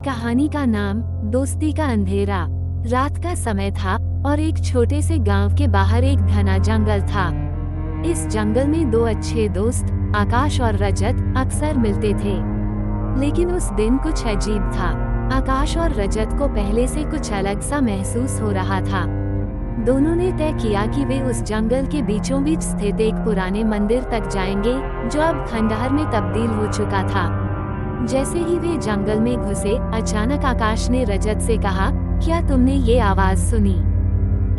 कहानी का नाम दोस्ती का अंधेरा। रात का समय था और एक छोटे से गांव के बाहर एक घना जंगल था। इस जंगल में दो अच्छे दोस्त आकाश और रजत अक्सर मिलते थे, लेकिन उस दिन कुछ अजीब था। आकाश और रजत को पहले से कुछ अलग सा महसूस हो रहा था। दोनों ने तय किया कि वे उस जंगल के बीचों बीच स्थित एक पुराने मंदिर तक जाएंगे, जो अब खंडहर में तब्दील हो चुका था। जैसे ही वे जंगल में घुसे, अचानक आकाश ने रजत से कहा, क्या तुमने ये आवाज सुनी?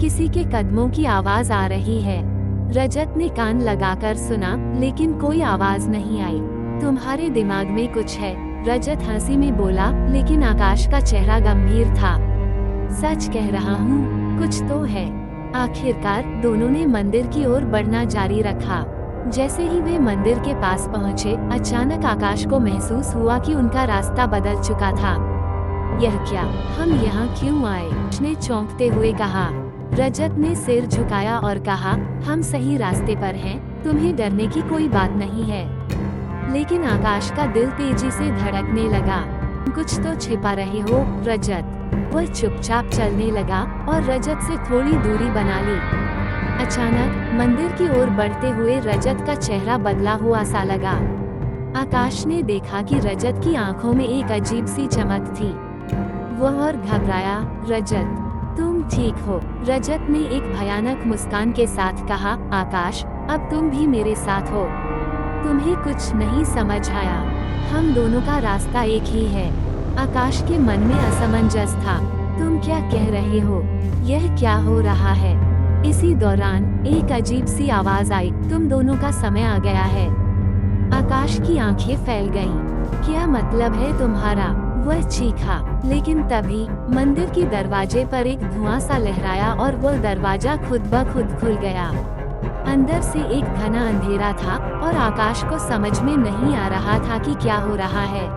किसी के कदमों की आवाज आ रही है। रजत ने कान लगाकर सुना, लेकिन कोई आवाज नहीं आई। तुम्हारे दिमाग में कुछ है, रजत हंसी में बोला, लेकिन आकाश का चेहरा गंभीर था। सच कह रहा हूँ, कुछ तो है। आखिरकार दोनों ने मंदिर की ओर बढ़ना जारी रखा। जैसे ही वे मंदिर के पास पहुंचे, अचानक आकाश को महसूस हुआ कि उनका रास्ता बदल चुका था। यह क्या? हम यहाँ क्यों आए? उसने चौंकते हुए कहा। रजत ने सिर झुकाया और कहा, हम सही रास्ते पर हैं, तुम्हें डरने की कोई बात नहीं है। लेकिन आकाश का दिल तेजी से धड़कने लगा। कुछ तो छिपा रहे हो, रजत। वह चुपचाप चलने लगा और रजत से थोड़ी दूरी बना ली। अचानक मंदिर की ओर बढ़ते हुए रजत का चेहरा बदला हुआ सा लगा। आकाश ने देखा कि रजत की आंखों में एक अजीब सी चमक थी। वह और घबराया। रजत, तुम ठीक हो? रजत ने एक भयानक मुस्कान के साथ कहा, आकाश, अब तुम भी मेरे साथ हो। तुम्हें कुछ नहीं समझ आया? हम दोनों का रास्ता एक ही है। आकाश के मन में असमंजस था। तुम क्या कह रहे हो? यह क्या हो रहा है? इसी दौरान एक अजीब सी आवाज आई, तुम दोनों का समय आ गया है। आकाश की आंखें फैल गईं। क्या मतलब है तुम्हारा? वह चीखा। लेकिन तभी मंदिर की दरवाजे पर एक धुआं सा लहराया और वह दरवाजा खुद ब खुद खुल गया। अंदर से एक घना अंधेरा था और आकाश को समझ में नहीं आ रहा था कि क्या हो रहा है।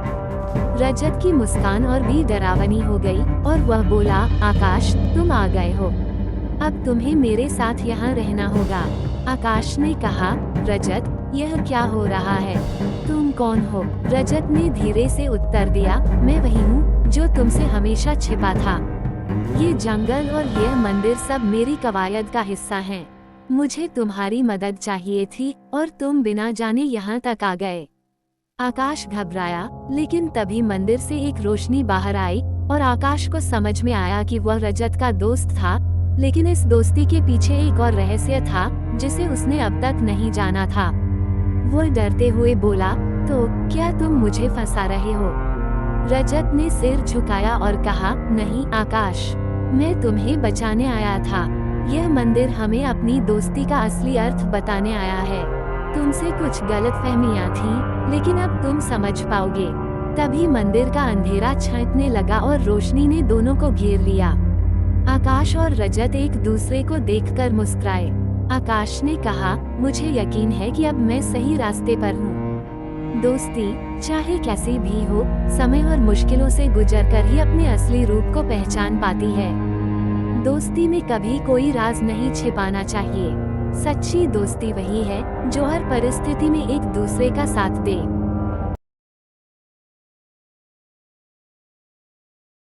रजत की मुस्कान और भी डरावनी हो गई और वह बोला, आकाश, तुम आ गए हो। अब तुम्हें मेरे साथ यहाँ रहना होगा। आकाश ने कहा, रजत, यह क्या हो रहा है? तुम कौन हो? रजत ने धीरे से उत्तर दिया, मैं वही हूँ जो तुमसे हमेशा छिपा था। ये जंगल और यह मंदिर सब मेरी कवायद का हिस्सा हैं। मुझे तुम्हारी मदद चाहिए थी और तुम बिना जाने यहाँ तक आ गए। आकाश घबराया, लेकिन तभी मंदिर से एक रोशनी बाहर आई और आकाश को समझ में आया कि वह रजत का दोस्त था, लेकिन इस दोस्ती के पीछे एक और रहस्य था जिसे उसने अब तक नहीं जाना था। वह डरते हुए बोला, तो क्या तुम मुझे फंसा रहे हो? रजत ने सिर झुकाया और कहा, नहीं आकाश, मैं तुम्हें बचाने आया था। यह मंदिर हमें अपनी दोस्ती का असली अर्थ बताने आया है। तुमसे कुछ गलतफहमियां थीं, लेकिन अब तुम समझ पाओगे। तभी मंदिर का अंधेरा छंटने लगा और रोशनी ने दोनों को घेर लिया। आकाश और रजत एक दूसरे को देखकर मुस्कुराए। आकाश ने कहा, मुझे यकीन है कि अब मैं सही रास्ते पर हूँ। दोस्ती, चाहे कैसी भी हो, समय और मुश्किलों से गुजरकर ही अपने असली रूप को पहचान पाती है। दोस्ती में कभी कोई राज नहीं छिपाना चाहिए। सच्ची दोस्ती वही है जो हर परिस्थिति में एक दूसरे का साथ दे।